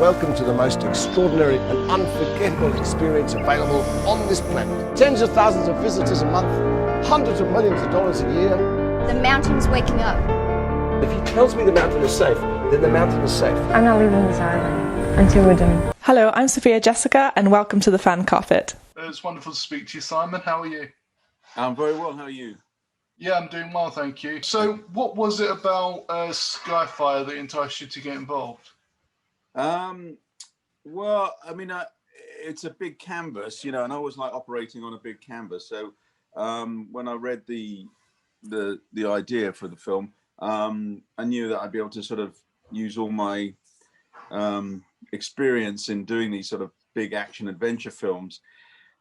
Welcome to the most extraordinary and unforgettable experience available on this planet. Tens of thousands of visitors a month, hundreds of millions of dollars a year. The mountain's waking up. If he tells me the mountain is safe, then the mountain is safe. I'm not leaving this island until we're done. Hello, I'm Sophia Jessica, and welcome to the Fan Carpet. It's wonderful to speak to you, Simon. How are you? I'm very well. How are you? Yeah, I'm doing well, thank you. So, what was it about Skyfire that enticed you to get involved? Well, I mean, it's a big canvas, and I always like operating on a big canvas. So, when I read the idea for the film, I knew that I'd be able to sort of use all my experience in doing these sort of big action adventure films.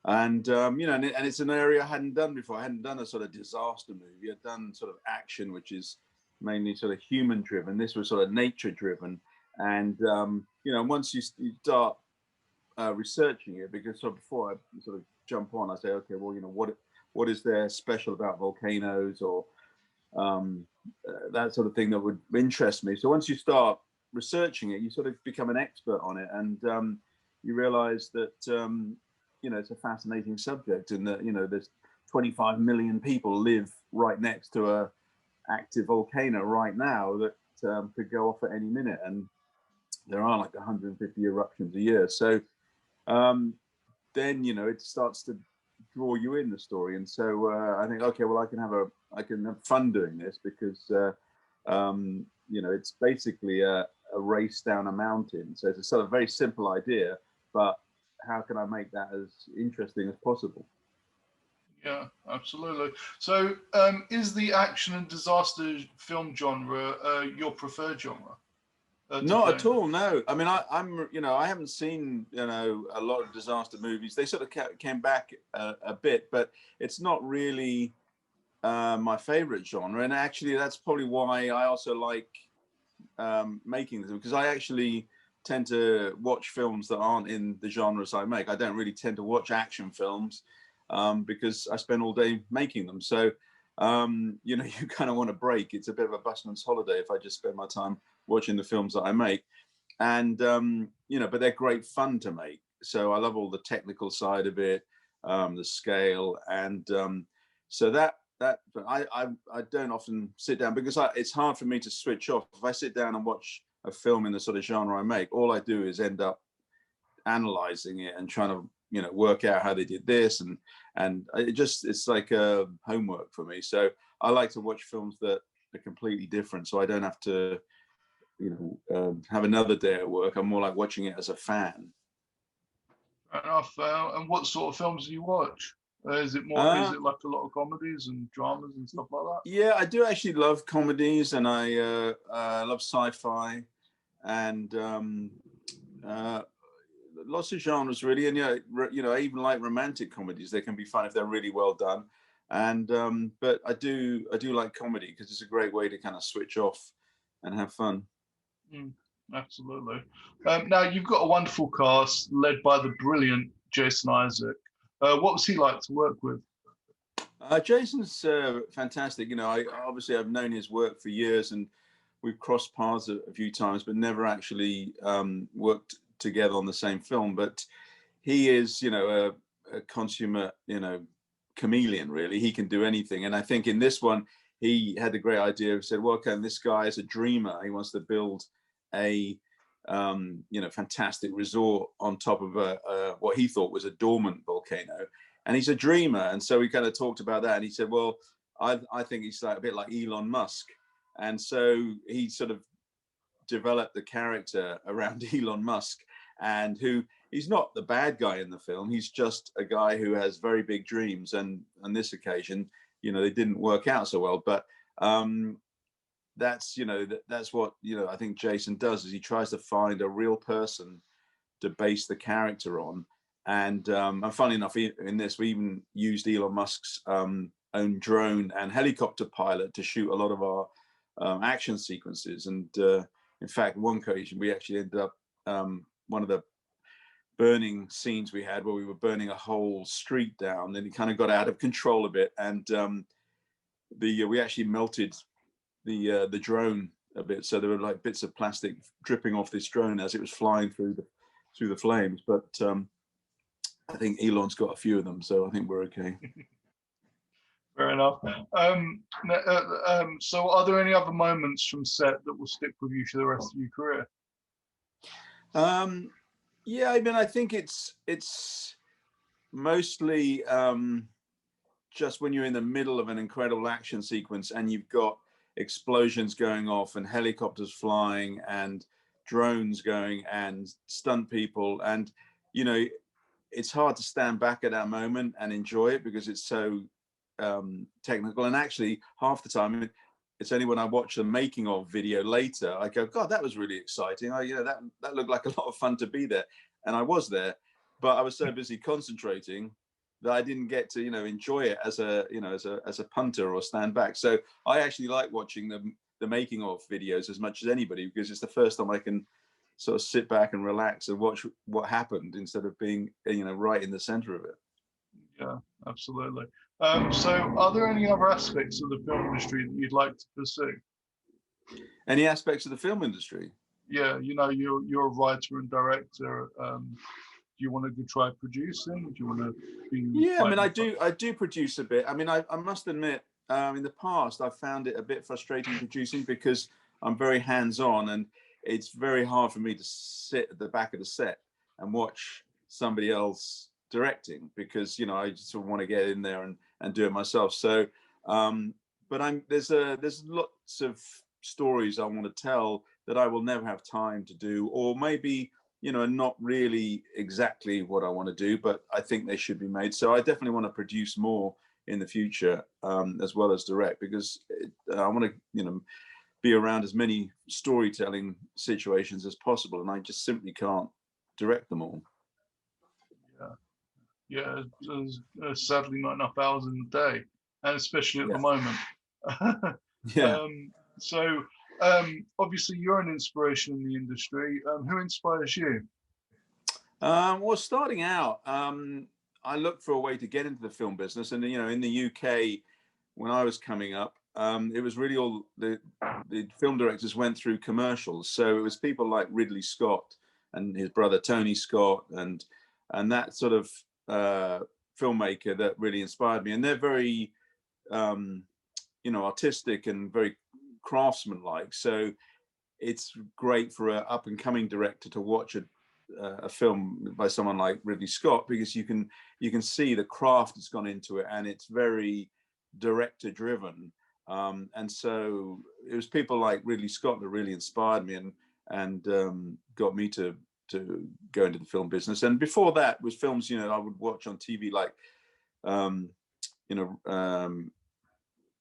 And and it's an area I hadn't done before. I hadn't done a sort of disaster movie. I'd done sort of action, which is mainly sort of human driven. This was sort of nature driven. And once you start researching it, because sort of before I sort of jump on, I say, okay, well, what is there special about volcanoes or that sort of thing that would interest me. So once you start researching it, you sort of become an expert on it, and you realize that it's a fascinating subject, and that there's 25 million people live right next to a active volcano right now that could go off at any minute, and there are like 150 eruptions a year. So then it starts to draw you in the story, and so I think, okay, well, I can have fun doing this, because it's basically a race down a mountain. So it's a sort of very simple idea, but how can I make that as interesting as possible? Yeah, absolutely. So, is the action and disaster film genre your preferred genre? Not at all. No. I mean, I haven't seen a lot of disaster movies. They sort of came back a bit, but it's not really my favorite genre. And actually, that's probably why I also like making them, because I actually tend to watch films that aren't in the genres I make. I don't really tend to watch action films because I spend all day making them. So, you kind of want a break. It's a bit of a busman's holiday if I just spend my time watching the films that I make. And, but they're great fun to make. So I love all the technical side of it, the scale. And so but I don't often sit down, because it's hard for me to switch off. If I sit down and watch a film in the sort of genre I make, all I do is end up analyzing it and trying to work out how they did this, and it's like homework for me. So I like to watch films that are completely different, so I don't have to have another day at work. I'm more like watching it as a fan. Fair enough. And what sort of films do you watch? Is it like a lot of comedies and dramas and stuff like that? Yeah, I do actually love comedies, and I love sci-fi, and lots of genres really. And I even like romantic comedies. They can be fun if they're really well done. And but I do like comedy, because it's a great way to kind of switch off and have fun. Absolutely. Now, you've got a wonderful cast led by the brilliant Jason Isaac. What was he like to work with? Jason's fantastic. I've known his work for years, and we've crossed paths a few times, but never actually worked together on the same film. But he is, a consummate, chameleon, really. He can do anything. And I think in this one, he had the great idea of said, well, okay, this guy is a dreamer. He wants to build a fantastic resort on top of what he thought was a dormant volcano, and he's a dreamer. And so we kind of talked about that, and he said, well, I think he's like a bit like Elon Musk. And so he sort of developed the character around Elon Musk, and he's not the bad guy in the film. He's just a guy who has very big dreams, and on this occasion, they didn't work out so well. But that's what I think Jason does, is he tries to find a real person to base the character on. And funny enough, in this, we even used Elon Musk's own drone and helicopter pilot to shoot a lot of our action sequences. And in fact, one occasion we actually ended up one of the burning scenes we had, where we were burning a whole street down, and it kind of got out of control a bit, and we actually melted the drone a bit. So there were like bits of plastic dripping off this drone as it was flying through the flames. But I think Elon's got a few of them, so I think we're okay. Fair enough. So are there any other moments from set that will stick with you for the rest of your career? Yeah, I mean, I think it's mostly just when you're in the middle of an incredible action sequence and you've got explosions going off and helicopters flying and drones going and stunt people, and it's hard to stand back at that moment and enjoy it because it's so technical. And actually, half the time, it's only when I watch the making of video later, I go, God, that was really exciting. That looked like a lot of fun to be there. And I was there, but I was so busy concentrating that I didn't get to, enjoy it as a punter or stand back. So I actually like watching the making of videos as much as anybody, because it's the first time I can sort of sit back and relax and watch what happened instead of being, right in the center of it. Yeah, absolutely. So are there any other aspects of the film industry that you'd like to pursue? Any aspects of the film industry? Yeah, you're a writer and director. Do you want to go try producing? Do you want to be? Yeah, I mean, I do produce a bit. I mean, I must admit, in the past, I found it a bit frustrating producing because I'm very hands-on, and it's very hard for me to sit at the back of the set and watch somebody else directing, because I just sort of want to get in there and do it myself. So, but there's lots of stories I want to tell that I will never have time to do, or maybe not really exactly what I want to do, but I think they should be made. So I definitely want to produce more in the future, as well as direct, because I want to be around as many storytelling situations as possible, and I just simply can't direct them all. Yeah, there's sadly not enough hours in the day, and especially at the moment. Yeah. So obviously you're an inspiration in the industry. Who inspires you? Well, starting out, I looked for a way to get into the film business, and in the UK, when I was coming up, it was really all the film directors went through commercials. So it was people like Ridley Scott and his brother Tony Scott, and that sort of filmmaker that really inspired me. And they're very artistic and very craftsmanlike. So it's great for an up and coming director to watch a film by someone like Ridley Scott, because you can see the craft that's gone into it, and it's very director driven. And so it was people like Ridley Scott that really inspired me and got me to go into the film business. And before that was films I would watch on TV, like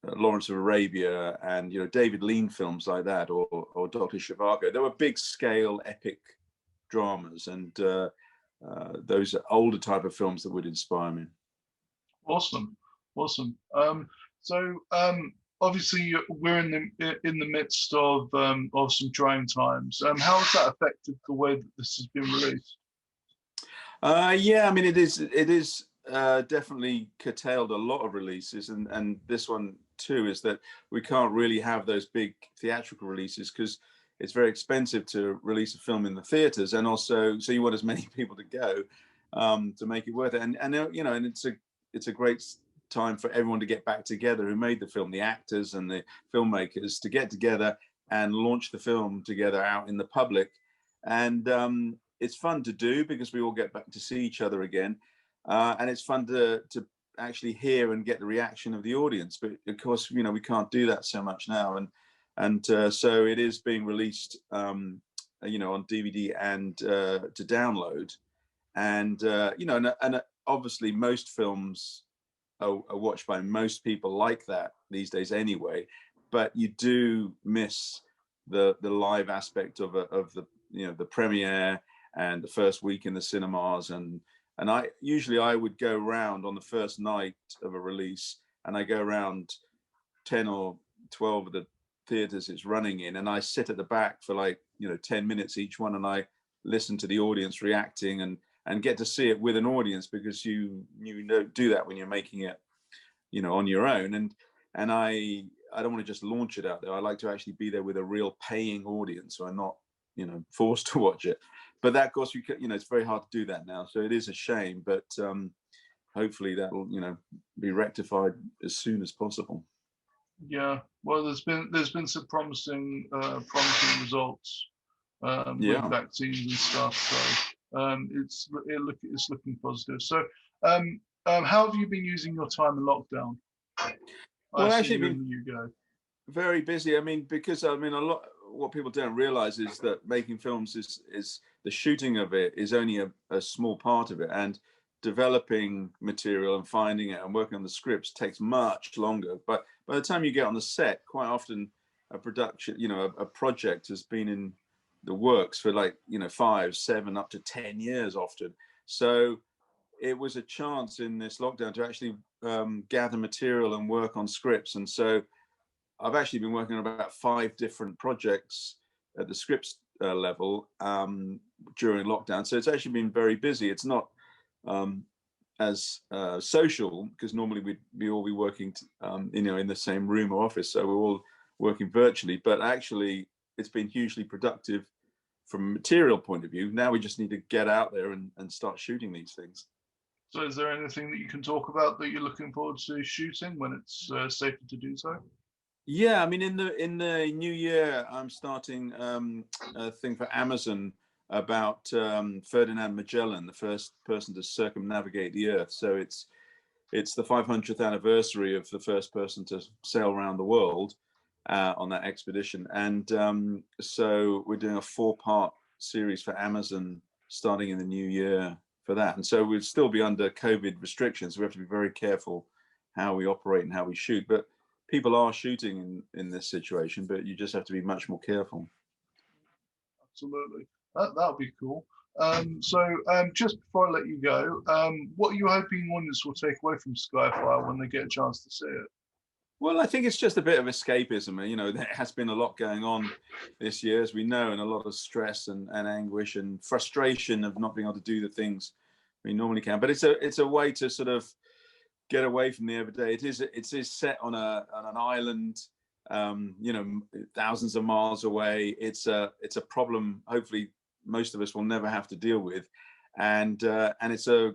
Lawrence of Arabia and David Lean films like that, or Dr. Zhivago. There were big scale epic dramas, and those are older type of films that would inspire me. Awesome. So obviously we're in the midst of some trying times. How has that affected the way that this has been released? Yeah, I mean, it is definitely curtailed a lot of releases, and this one too is that we can't really have those big theatrical releases because it's very expensive to release a film in the theaters, and also so you want as many people to go to make it worth it. And it's a great time for everyone to get back together who made the film, the actors and the filmmakers, to get together and launch the film together out in the public. And it's fun to do because we all get back to see each other again, and it's fun to actually hear and get the reaction of the audience. But of course, we can't do that so much now, and so it is being released, on DVD and to download, and and obviously most films are watched by most people like that these days anyway. But you do miss the live aspect of the premiere and the first week in the cinemas, and I would go around on the first night of a release, and I go around 10 or 12 of the theaters it's running in, and I sit at the back for 10 minutes each one, and I listen to the audience reacting and get to see it with an audience, because you don't do that when you're making it on your own. And I I don't want to just launch it out there. I like to actually be there with a real paying audience, so I'm not, forced to watch it. But that, of course, it's very hard to do that now. So it is a shame, but hopefully that will, be rectified as soon as possible. Yeah, well, there's been some promising results with vaccines and stuff. So it's looking positive. So how have you been using your time in lockdown? Well, actually, very busy. Because a lot. What people don't realize is that making films is the shooting of it is only a small part of it, and developing material and finding it and working on the scripts takes much longer. But by the time you get on the set, quite often a production, a project has been in the works for 5, 7, up to 10 years often. So it was a chance in this lockdown to actually gather material and work on scripts. And so I've actually been working on about 5 different projects at the scripts level during lockdown. So it's actually been very busy. It's not as social, because normally we'd all be working in the same room or office. So we're all working virtually, but actually it's been hugely productive from a material point of view. Now we just need to get out there and start shooting these things. So is there anything that you can talk about that you're looking forward to shooting when it's safer to do so? Yeah, in the new year, I'm starting a thing for Amazon about Ferdinand Magellan, the first person to circumnavigate the Earth. So it's the 500th anniversary of the first person to sail around the world on that expedition. And so we're doing a 4-part series for Amazon starting in the new year for that. And so we'll still be under COVID restrictions. We have to be very careful how we operate and how we shoot. But people are shooting in this situation, but you just have to be much more careful. Absolutely. That'll be cool. So just before I let you go, what are you hoping audience will take away from Skyfire when they get a chance to see it? Well, I think it's just a bit of escapism. There has been a lot going on this year, as we know, and a lot of stress and anguish and frustration of not being able to do the things we normally can. But it's a way to sort of get away from the everyday. It is set on an island, thousands of miles away. It's a problem hopefully most of us will never have to deal with, and it's a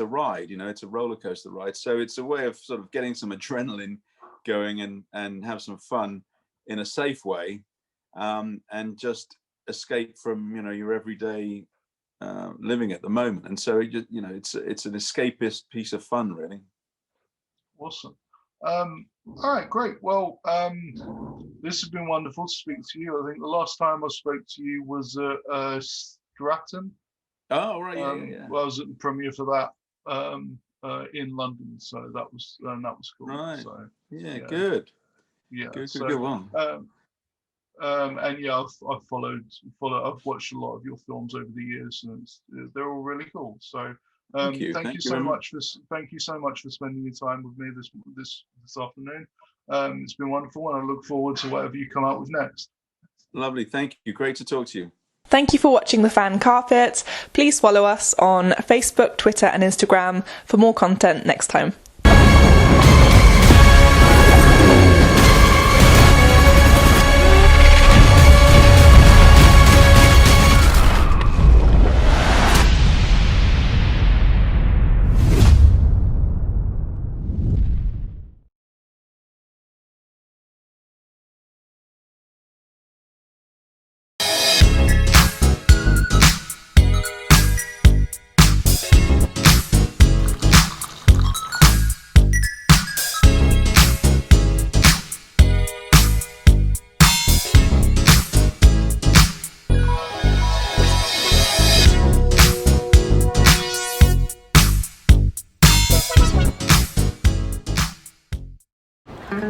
ride. It's a roller coaster ride. So it's a way of sort of getting some adrenaline going and have some fun in a safe way, and just escape from your everyday living at the moment. And so it's an escapist piece of fun, really. Awesome. All right, great. Well, this has been wonderful to speak to you. I think the last time I spoke to you was Stratton. Oh, right, yeah. Well, I was at the premiere for that in London, so that was cool. Right. So, yeah, good. Yeah, good one. And yeah, I've watched a lot of your films over the years, and they're all really cool. So thank you so much for spending your time with me this afternoon. It's been wonderful, and I look forward to whatever you come out with next. Lovely, thank you. Great to talk to you. Thank you for watching The Fan Carpet. Please follow us on Facebook, Twitter and Instagram for more content next time.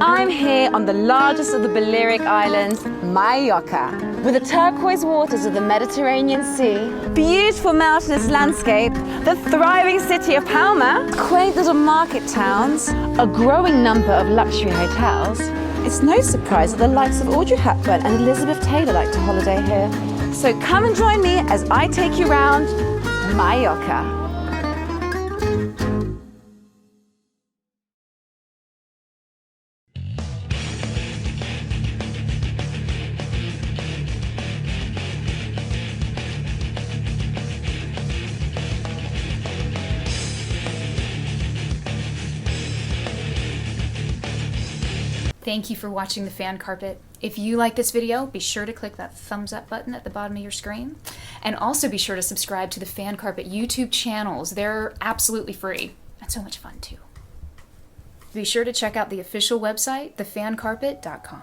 I'm here on the largest of the Balearic Islands, Mallorca. With the turquoise waters of the Mediterranean Sea, beautiful mountainous landscape, the thriving city of Palma, quaint little market towns, a growing number of luxury hotels, it's no surprise that the likes of Audrey Hepburn and Elizabeth Taylor like to holiday here. So come and join me as I take you round Mallorca. Thank you for watching The Fan Carpet. If you like this video, be sure to click that thumbs up button at the bottom of your screen. And also be sure to subscribe to the Fan Carpet YouTube channels. They're absolutely free and so much fun too. Be sure to check out the official website, thefancarpet.com.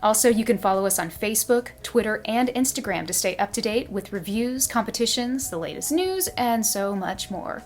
Also, you can follow us on Facebook, Twitter, and Instagram to stay up to date with reviews, competitions, the latest news, and so much more.